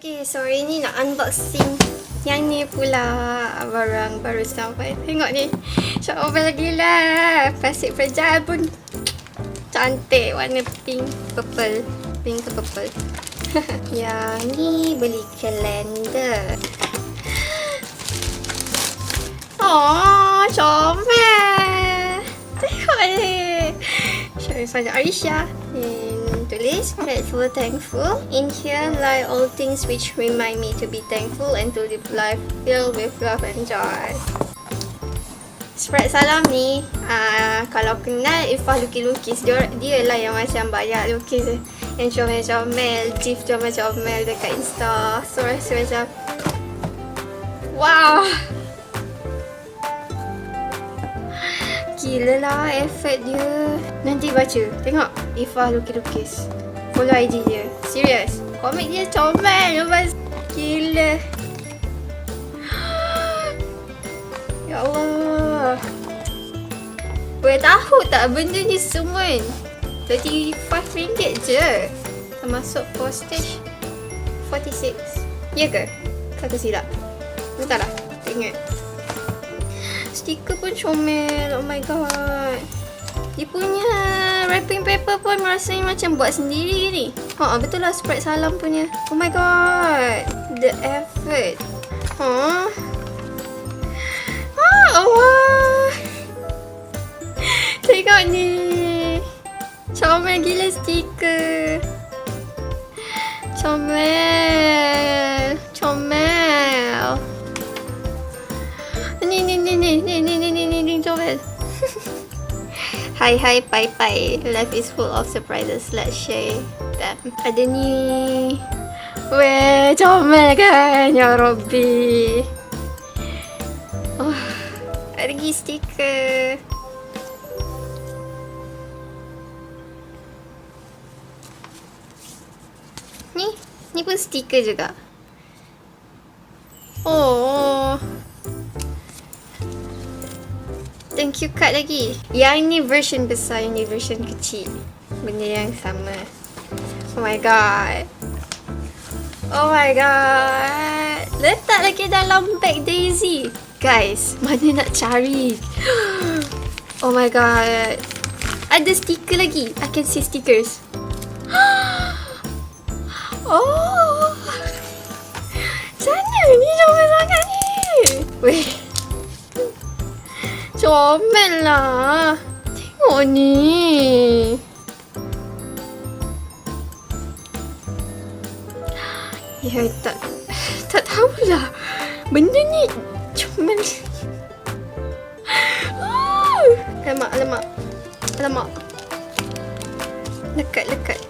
Okay, so hari ni nak unboxing yang ni pula, barang baru sampai. Tengok ni, Comel gila. Plastik fragile pun cantik, warna pink purple. Pink ke purple. Yang ni beli kalender. Oh, Comel. Tengok ni. Show me from Arisha. Tulis grateful, thankful. In here lie all things which remind me to be thankful and to live life filled with love and joy. Spreadsalam ni, kalau kenal iffahlukislukis, dia lah yang macam banyak lukis yang comel-comel, gif comel-comel dekat Insta. So rasa macam wow, gila lah effort dia. Nanti baca, tengok iffahlukislukis, follow IG dia. Serius, komik dia comel lepas. Gila. Ya Allah, boleh tahu tak benda ni semua RM35 je, termasuk postage 46. Ya ke? Kata silap. Bentar lah, tak ingat. Stiker pun comel. Oh my god. Dia punya wrapping paper pun rasanya macam buat sendiri ni. Betul lah, spreadsalam punya. Oh my god, the effort. Allah. Tengok ni, comel gila stiker. Comel. Ni comel. Hai pai. Life is full of surprises. Let's share them. Ada ni. Weh, comel kan? Ya Rabbi. Ada lagi stiker. Ni pun stiker juga. Oh. Thank you card lagi. Yang ni version besar, yang ni version kecil. Benda yang sama. Oh my god. Oh my god. Letak lagi dalam bag Daisy. Guys, mana nak cari? Oh my god. Ada stiker lagi. I can see stickers. Oh. Sana ni comel sangat ni. Weh, comel lah. Tengok ni. Ya, tak tahulah. Benda ni comel. Lemak. Lekat.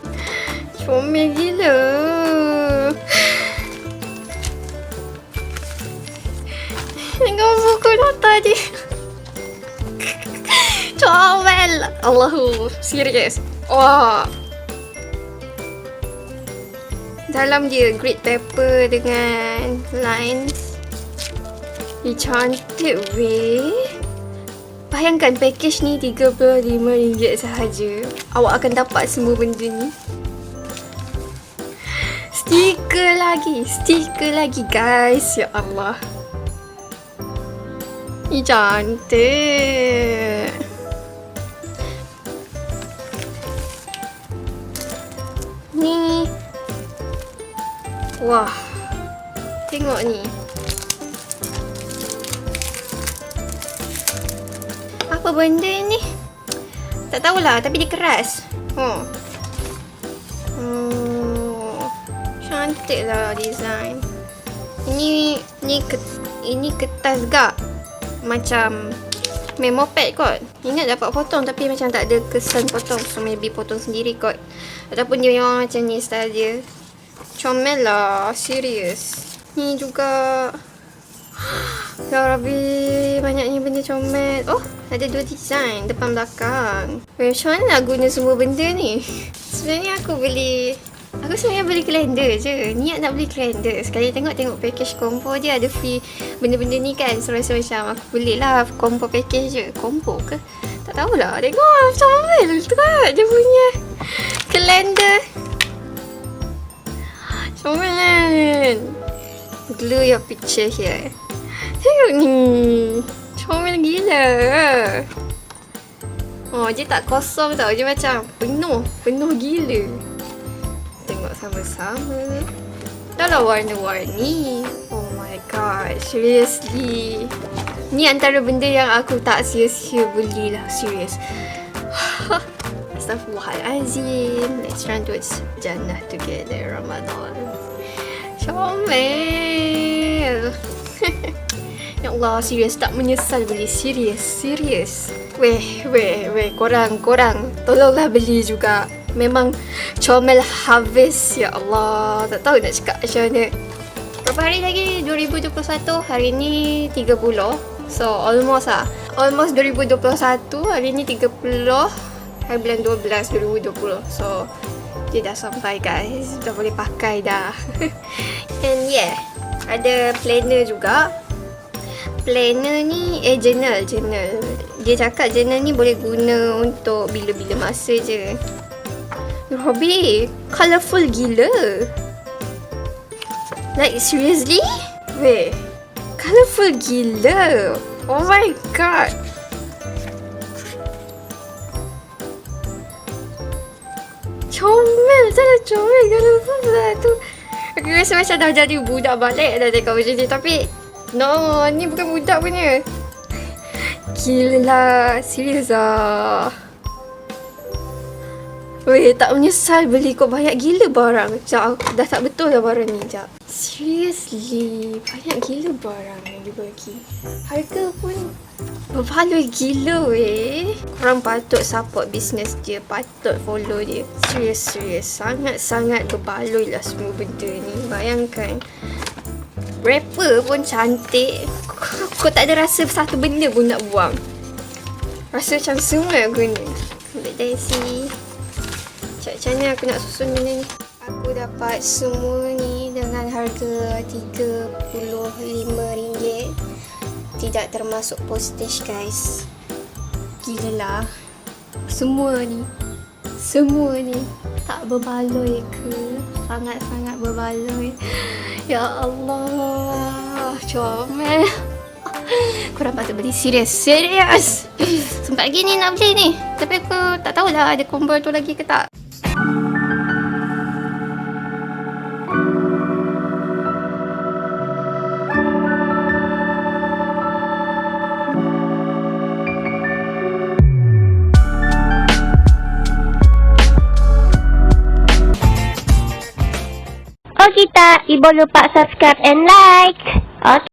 Comel gila. Tengok buku nota dia. Comel. Allahu, serius. Wah. Dalam dia grid paper dengan lines. Ini cantik weh. Bayangkan package ni RM35 sahaja. Awak akan dapat semua benda ni. Stiker lagi guys. Ya Allah, ni cantik. Ni, wah, tengok ni. Apa benda ni? Tak tahulah, tapi dia keras. Cantik lah design. Ini kertas gak. Macam memo pad kot. Ingat dapat potong tapi macam tak ada kesan potong. So maybe potong sendiri kot. Ataupun dia memang macam ni style dia. Comel lah, serius. Ni juga. Ya Rabbi, banyaknya benda comel. Oh, ada 2 design, depan belakang. Macam mana nak guna semua benda ni? Sebenarnya aku sebenarnya beli kalender je. Niat nak beli kalender. Sekali tengok package combo dia ada free benda-benda ni kan. So rasa macam aku beli lah combo package je. Combo ke? Tak tahulah. Tengok comel tu kan dia punya kalender. Comel. Glue your picture here. Tengok ni. Comel gila. Oh, dia tak kosong tau. Dia macam penuh gila. Tengok sama-sama. Dah lah warna-warni. Oh my god, seriously. Ni antara benda yang aku tak sia-sia belilah, serius. Astaghfirullahalazim. Let's run towards Jannah together, Ramadan. Comel. Ya Allah, serius tak menyesal beli, serius. Weh, korang tolonglah beli juga. Memang Comel habis, ya Allah. Tak tahu nak cakap macam mana. Berapa hari lagi? 2021, hari ni 30. So almost 2021, hari ni 30 hari bulan 12 2020. So dia dah sampai guys, dah boleh pakai dah. And yeah, ada planner juga. Planner ni journal. Dia cakap journal ni boleh guna untuk bila-bila masa je. Robby, colourful gila. Like seriously? Weh, colourful gila. Oh my god. Comel, salah Comel colourful lah tu. Aku rasa macam dah jadi budak balik dah tengok macam ni. Tapi no, ni bukan budak punya. Gila lah, serius lah. Weh, tak menyesal beli kau banyak gila barang. Sekejap, dah tak betul lah barang ni. Sekejap. Seriously, banyak gila barang yang dibagi. Harga pun berbaloi gila weh. Korang patut support bisnes dia, patut follow dia. Serius, sangat-sangat berbaloi lah semua benda ni. Bayangkan, wrapper pun cantik. Kau tak ada rasa satu benda pun nak buang. Rasa macam semua nak guna. Ambil dari sini. Macam mana aku nak susun benda ni. Aku dapat semua ni dengan harga RM35. Tidak termasuk postage guys. Gila lah. Semua ni tak berbaloi ke? Sangat-sangat berbaloi. Ya Allah, Comel. Korang patut beli, serius. Sempat lagi ni nak beli ni. Tapi aku tak tahulah ada combo tu lagi ke tak. Oh kita, ibu lupa subscribe and like. Okay.